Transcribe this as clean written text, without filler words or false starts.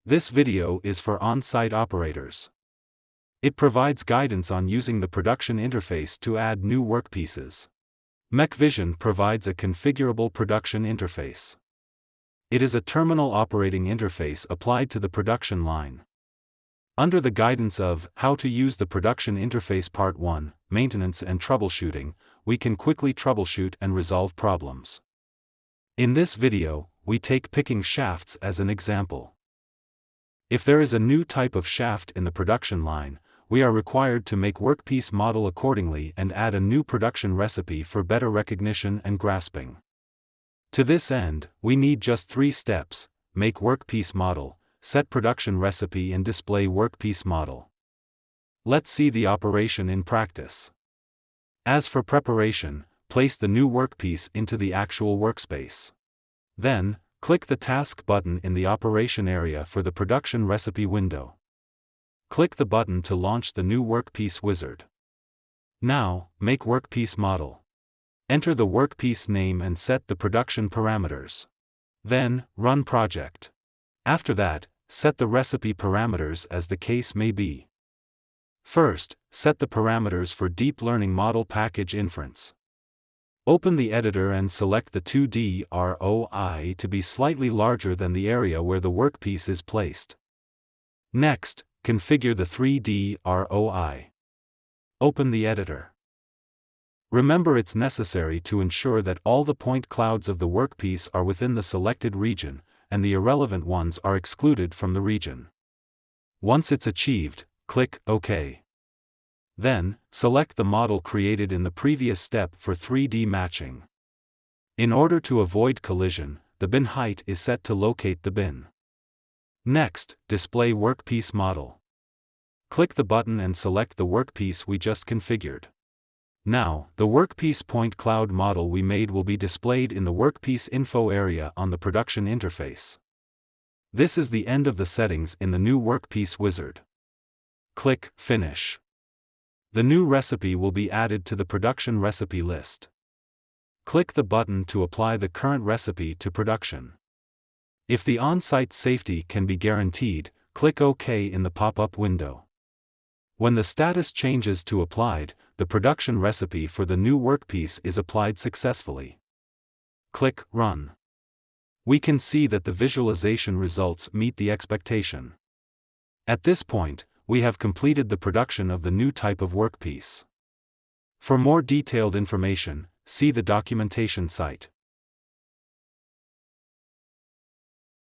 This video is for on-site operators. It provides guidance on using the production interface to add new workpieces. Mech-Vision provides a configurable production interface. It is a terminal operating interface applied to the production line. Under the guidance of How to Use the Production Interface Part 1, Maintenance and Troubleshooting, we can quickly troubleshoot and resolve problems. In this video, we take picking shafts as an example. If there is a new type of shaft in the production line, we are required to make workpiece model accordingly and add a new production recipe for better recognition and grasping. To this end, we need just 3 steps: make workpiece model, set production recipe and display workpiece model. Let's see the operation in practice. As for preparation, place the new workpiece into the actual workspace. Then, click the Task button in the operation area for the production recipe window. Click the button to launch the new workpiece wizard. Now, make workpiece model. Enter the workpiece name and set the production parameters. Then, run project. After that, set the recipe parameters as the case may be. First, set the parameters for deep learning model package inference. Open the editor and select the 2D ROI to be slightly larger than the area where the workpiece is placed. Next, configure the 3D ROI. Open the editor. Remember, it's necessary to ensure that all the point clouds of the workpiece are within the selected region, and the irrelevant ones are excluded from the region. Once it's achieved, click OK. Then, select the model created in the previous step for 3D matching. In order to avoid collision, the bin height is set to locate the bin. Next, display workpiece model. Click the button and select the workpiece we just configured. Now, the workpiece point cloud model we made will be displayed in the workpiece info area on the production interface. This is the end of the settings in the new workpiece wizard. Click Finish. The new recipe will be added to the production recipe list. Click the button to apply the current recipe to production. If the on-site safety can be guaranteed, click OK in the pop-up window. When the status changes to applied, the production recipe for the new workpiece is applied successfully. Click Run. We can see that the visualization results meet the expectation. At this point, we have completed the production of the new type of workpiece. For more detailed information, see the documentation site.